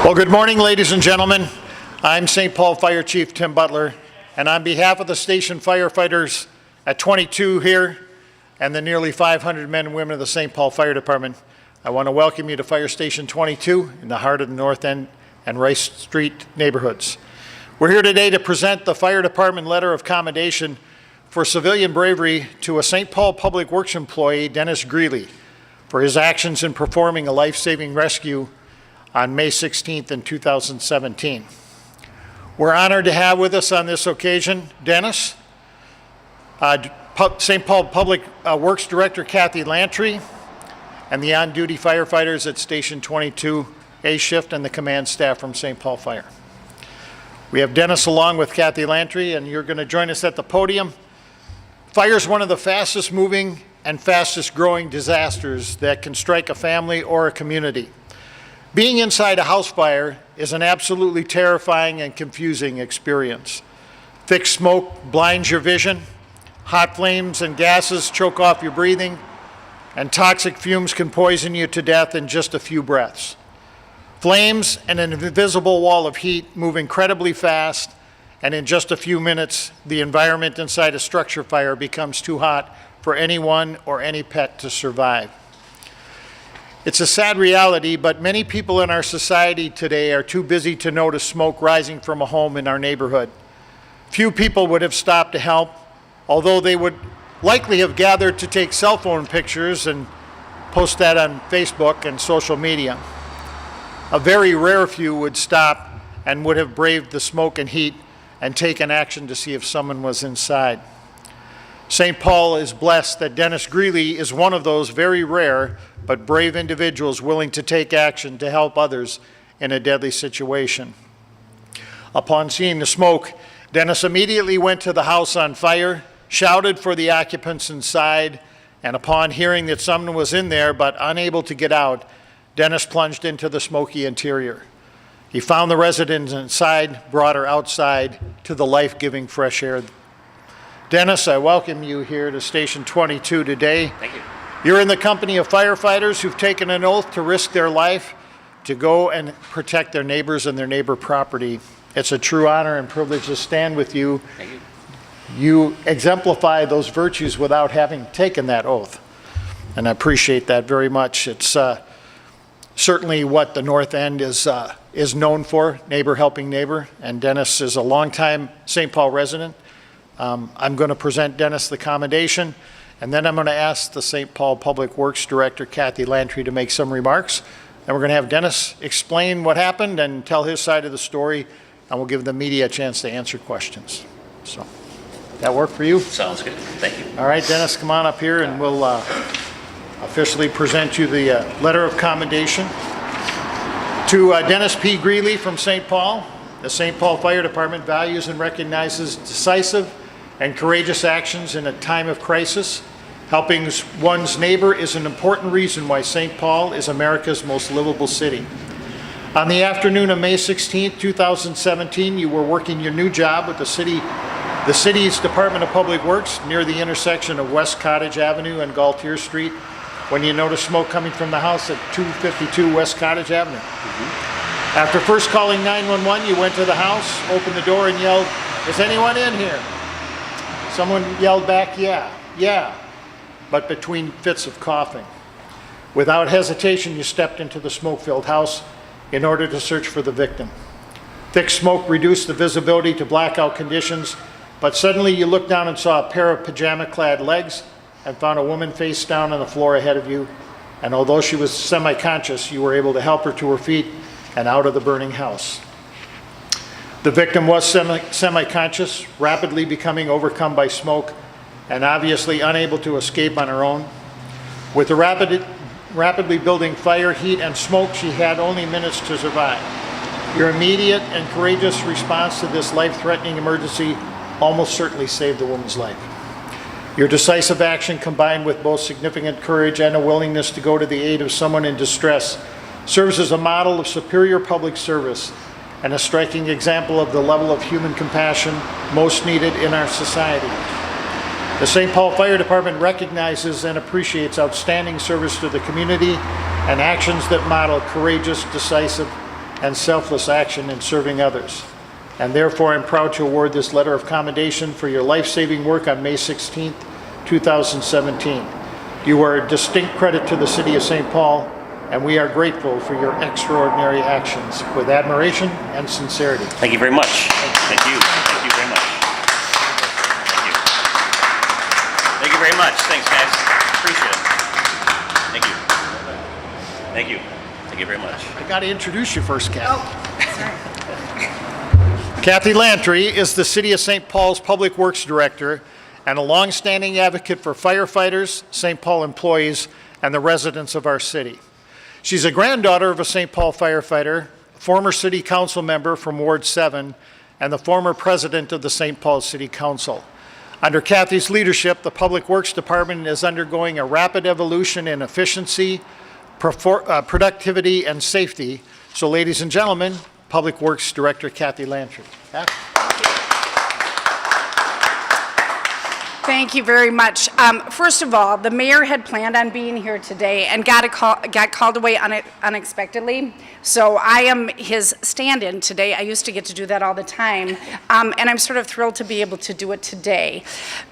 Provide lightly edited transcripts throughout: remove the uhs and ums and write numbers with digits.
Well, good morning, ladies and gentlemen. I'm St. Paul Fire Chief Tim Butler, and on behalf of the station firefighters at 22 here and the nearly 500 men and women of the St. Paul Fire Department, I want to welcome you to Fire Station 22 in the heart of the North End and Rice Street neighborhoods. We're here today to present the Fire Department letter of commendation for civilian bravery to a St. Paul Public Works employee, Dennis Greeley, for his actions in performing a life-saving rescue on May 16th in 2017. We're honored to have with us on this occasion Dennis, St. Paul Public Works Director Kathy Lantry, and the on-duty firefighters at Station 22 A shift and the command staff from St. Paul Fire. We have Dennis along with Kathy Lantry, and you're going to join us at the podium. Fire is one of the fastest moving and fastest growing disasters that can strike a family or a community. Being inside a house fire is an absolutely terrifying and confusing experience. Thick smoke blinds your vision, hot flames and gases choke off your breathing, and toxic fumes can poison you to death in just a few breaths. Flames and an invisible wall of heat move incredibly fast, and in just a few minutes, the environment inside a structure fire becomes too hot for anyone or any pet to survive. It's a sad reality, but many people in our society today are too busy to notice smoke rising from a home in our neighborhood. Few people would have stopped to help, although they would likely have gathered to take cell phone pictures and post that on Facebook and social media. A very rare few would stop and would have braved the smoke and heat and taken action to see if someone was inside. St. Paul is blessed that Dennis Greeley is one of those very rare but brave individuals willing to take action to help others in a deadly situation. Upon seeing the smoke, Dennis immediately went to the house on fire, shouted for the occupants inside, and upon hearing that someone was in there but unable to get out, Dennis plunged into the smoky interior. He found the resident inside, brought her outside to the life-giving fresh air. Dennis, I welcome you here to Station 22 today. Thank you. You're in the company of firefighters who've taken an oath to risk their life to go and protect their neighbors and their neighbor property. It's a true honor and privilege to stand with you. Thank you. You exemplify those virtues without having taken that oath, and I appreciate that very much. It's certainly what the North End is known for, neighbor helping neighbor, and Dennis is a longtime St. Paul resident. I'm going to present Dennis the commendation, and then I'm going to ask the St. Paul Public Works Director, Kathy Lantry, to make some remarks. And we're going to have Dennis explain what happened and tell his side of the story, and we'll give the media a chance to answer questions. So, that work for you? Sounds good. Thank you. All right, Dennis, come on up here, and we'll officially present you the letter of commendation. To Dennis P. Greeley from St. Paul, the St. Paul Fire Department values and recognizes decisive and courageous actions in a time of crisis. Helping one's neighbor is an important reason why St. Paul is America's most livable city. On the afternoon of May 16, 2017, you were working your new job with the city's Department of Public Works near the intersection of West Cottage Avenue and Gaultier Street when you noticed smoke coming from the house at 252 West Cottage Avenue. After first calling 911, you went to the house, opened the door, and yelled, "Is anyone in here?" Someone yelled back, yeah, but between fits of coughing. Without hesitation, you stepped into the smoke-filled house in order to search for the victim. Thick smoke reduced the visibility to blackout conditions, but suddenly you looked down and saw a pair of pajama-clad legs and found a woman face down on the floor ahead of you. And although she was semi-conscious, you were able to help her to her feet and out of the burning house. The victim was semi-conscious, rapidly becoming overcome by smoke, and obviously unable to escape on her own. With the rapidly building fire, heat, and smoke, she had only minutes to survive. Your immediate and courageous response to this life-threatening emergency almost certainly saved the woman's life. Your decisive action, combined with both significant courage and a willingness to go to the aid of someone in distress, serves as a model of superior public service and a striking example of the level of human compassion most needed in our society. The St. Paul Fire Department recognizes and appreciates outstanding service to the community and actions that model courageous, decisive, and selfless action in serving others. And therefore, I'm proud to award this letter of commendation for your life-saving work on May 16th, 2017. You are a distinct credit to the City of St. Paul, and we are grateful for your extraordinary actions with admiration and sincerity. Thank you very much. Thank you. Thank you very much. Thank you. Thank you very much. Thanks, guys. Appreciate it. Thank you. Thank you. Thank you very much. I got to introduce you first, Kathy. Oh, sorry. Kathy Lantry is the City of St. Paul's Public Works Director and a longstanding advocate for firefighters, St. Paul employees, and the residents of our city. She's a granddaughter of a St. Paul firefighter, former City Council member from Ward 7, and the former president of the St. Paul City Council. Under Kathy's leadership, the Public Works Department is undergoing a rapid evolution in efficiency, productivity, and safety. So, ladies and gentlemen, Public Works Director Kathy Lantry. Kathy? Thank you very much. First of all, the mayor had planned on being here today and got called away unexpectedly. So I am his stand-in today. I used to get to do that all the time. And I'm sort of thrilled to be able to do it today.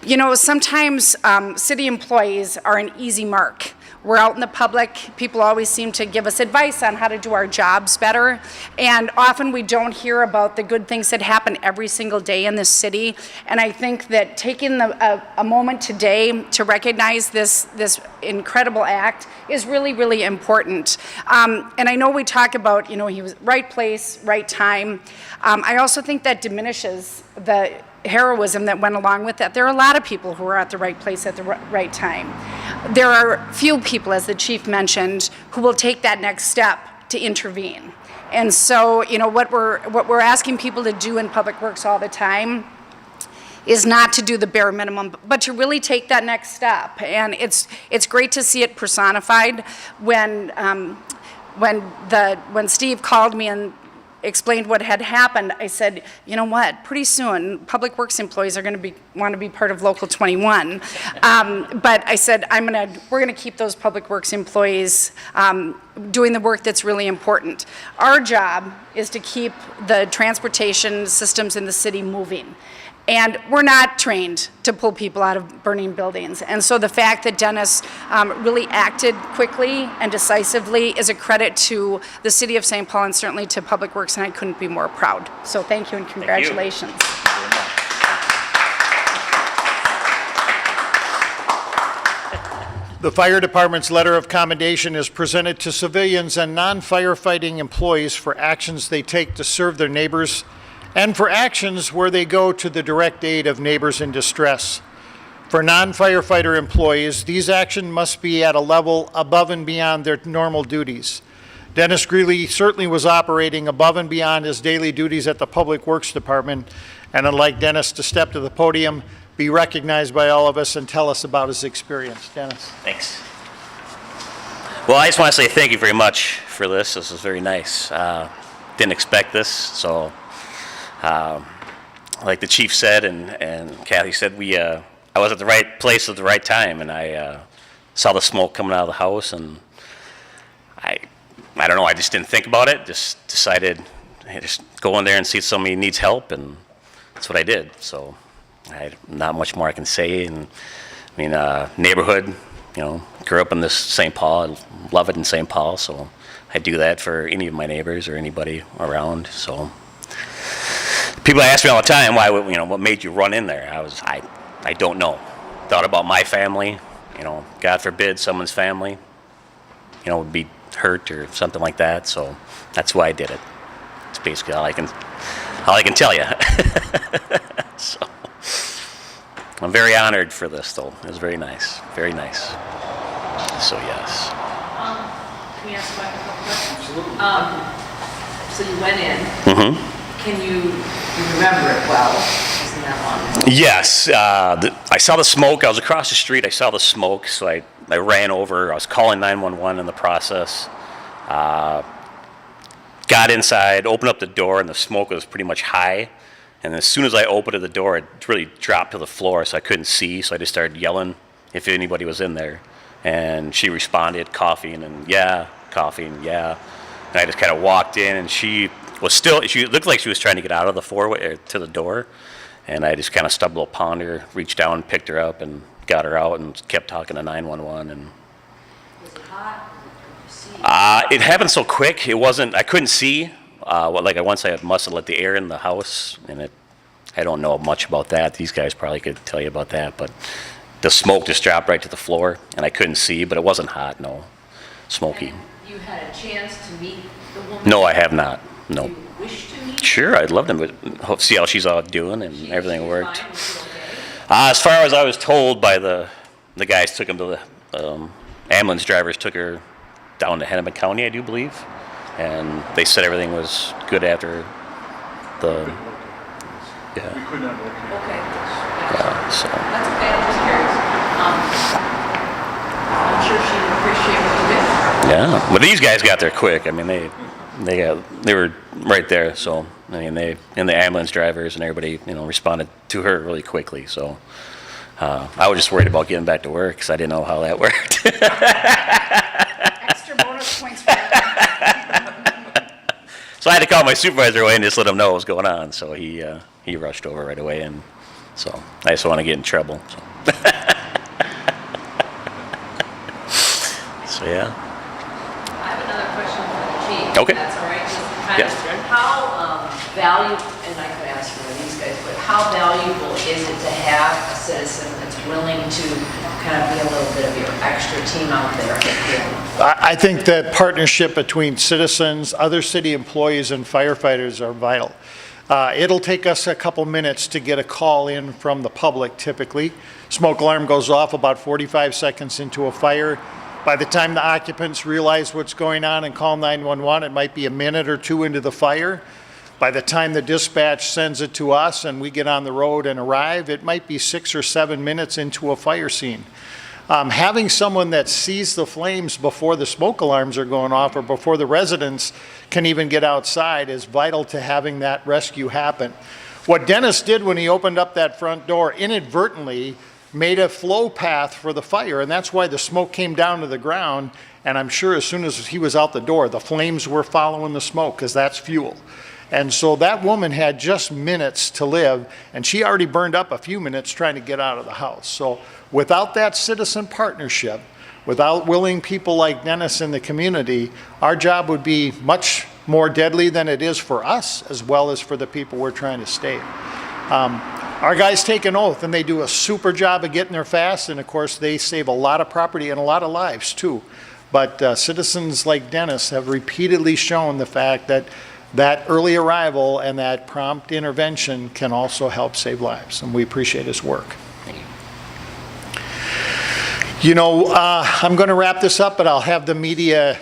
You know, sometimes city employees are an easy mark. We're out in the public. People always seem to give us advice on how to do our jobs better. And often we don't hear about the good things that happen every single day in this city. And I think that taking a moment today to recognize this incredible act is really, really important. And I know we talk about, you know, he was right place, right time. I also think that diminishes the heroism that went along with that. There are a lot of people who are at the right place at the right time. There are few people, as the chief mentioned, who will take that next step to intervene. And so, you know, what we're asking people to do in Public Works all the time is not to do the bare minimum, but to really take that next step. And it's great to see it personified when Steve called me and explained what had happened. I said, you know what, pretty soon Public Works employees are going to want to be part of Local 21. But I said, we're going to keep those Public Works employees doing the work that's really important. Our job is to keep the transportation systems in the city moving. And we're not trained to pull people out of burning buildings. And so the fact that Dennis really acted quickly and decisively is a credit to the City of St. Paul and certainly to Public Works, and I couldn't be more proud. So thank you and congratulations. Thank you. The fire department's letter of commendation is presented to civilians and non-firefighting employees for actions they take to serve their neighbors and for actions where they go to the direct aid of neighbors in distress. For non-firefighter employees, these actions must be at a level above and beyond their normal duties. Dennis Greeley certainly was operating above and beyond his daily duties at the Public Works Department, and I'd like Dennis to step to the podium, be recognized by all of us, and tell us about his experience. Dennis. Thanks. Well, I just want to say thank you very much for this. This is very nice. Didn't expect this, so like the chief said and Kathy said, I was at the right place at the right time, and I saw the smoke coming out of the house, and I don't know, I just didn't think about it, just decided, hey, just go in there and see if somebody needs help, and that's what I did. So not much more I can say. And I mean, neighborhood, you know, grew up in this St. Paul, I love it in St. Paul, so I do that for any of my neighbors or anybody around. So people ask me all the time, why, you know, what made you run in there? I don't know. Thought about my family, you know, God forbid someone's family, you know, would be hurt or something like that. So that's why I did it. It's basically all I can tell you. So I'm very honored for this, though. It was very nice, very nice. So yes. Can we ask Mike a couple questions? Absolutely. So you went in. Mm-hmm. Can you remember it well? Isn't that long? Yes. I saw the smoke. I was across the street. I saw the smoke, so I ran over. I was calling 911 in the process. Got inside, opened up the door, and the smoke was pretty much high. And as soon as I opened the door, it really dropped to the floor, so I couldn't see. So I just started yelling if anybody was in there. And she responded, coughing, and yeah, coughing, yeah. And I just kind of walked in, and she looked like she was trying to get out of the four-way to the door. And I just kind of stumbled upon her, reached down, picked her up, and got her out, and kept talking to 911. And Was it hot? Could you see? it happened so quick. I couldn't see. Once I must have let the air in the house, and I don't know much about that. These guys probably could tell you about that, but the smoke just dropped right to the floor, and I couldn't see, but it wasn't hot, no, smoky. And you had a chance to meet the woman? No, I have not, no. You wish to meet? Sure, I'd love to see how she's all doing and everything worked. Fine, was it okay? As far as I was told by the guys took him to the ambulance drivers took her down to Hennepin County, I do believe, and they said everything was good after the Okay. so. That's okay, I'm just curious. I'm sure she would appreciate what you did. Yeah, but these guys got there quick. I mean, they were right there. So I mean, the ambulance drivers and everybody, responded to her really quickly. So I was just worried about getting back to work because I didn't know how that worked. Extra bonus points for that. So I had to call my supervisor away and just let him know what was going on. So he rushed over right away, and so I just don't want to get in trouble. So, so yeah. I have another question for the chief. Okay. If that's all right. Just kind Yes. of, how valuable, and I could ask for these guys, but how valuable is it to have a citizen that's willing to kind of be a little bit of your extra team out there? I think that partnership between citizens, other city employees, and firefighters are vital. It'll take us a couple minutes to get a call in from the public typically. Smoke alarm goes off about 45 seconds into a fire. By the time the occupants realize what's going on and call 911, it might be a minute or two into the fire. By the time the dispatch sends it to us and we get on the road and arrive, it might be 6 or 7 minutes into a fire scene. Having someone that sees the flames before the smoke alarms are going off or before the residents can even get outside is vital to having that rescue happen. What Dennis did when he opened up that front door inadvertently made a flow path for the fire, and that's why the smoke came down to the ground, and I'm sure as soon as he was out the door, the flames were following the smoke because that's fuel. And so that woman had just minutes to live, and she already burned up a few minutes trying to get out of the house. So without that citizen partnership, without willing people like Dennis in the community, our job would be much more deadly than it is for us, as well as for the people we're trying to save. Our guys take an oath, and they do a super job of getting there fast, and of course they save a lot of property and a lot of lives too. But citizens like Dennis have repeatedly shown the fact that early arrival and that prompt intervention can also help save lives, and we appreciate his work. Thank you. I'm going to wrap this up, but I'll have the media,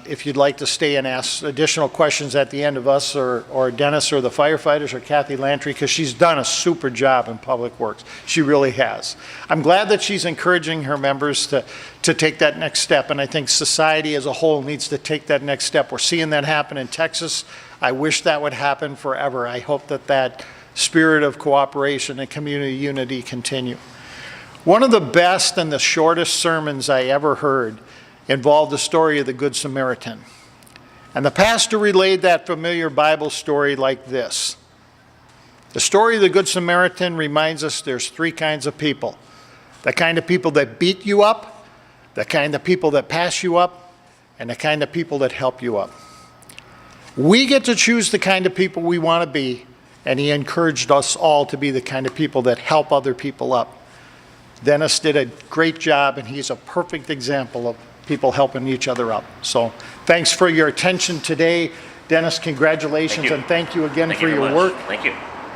if you'd like to stay and ask additional questions at the end of us or Dennis or the firefighters or Kathy Lantry, because she's done a super job in Public Works. She really has. I'm glad that she's encouraging her members to take that next step, and I think society as a whole needs to take that next step. We're seeing that happen in Texas. I wish that would happen forever. I hope that spirit of cooperation and community unity continue. One of the best and the shortest sermons I ever heard involved the story of the Good Samaritan. And the pastor relayed that familiar Bible story like this. The story of the Good Samaritan reminds us there's three kinds of people. The kind of people that beat you up, the kind of people that pass you up, and the kind of people that help you up. We get to choose the kind of people we want to be, and he encouraged us all to be the kind of people that help other people up. Dennis did a great job, and he's a perfect example of people helping each other up. So thanks for your attention today. Dennis, congratulations, and thank you again for your work. Thank you.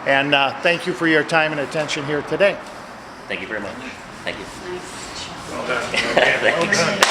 And thank you for your time and attention here today. Thank you very much. Thank you. Nice. Thank you.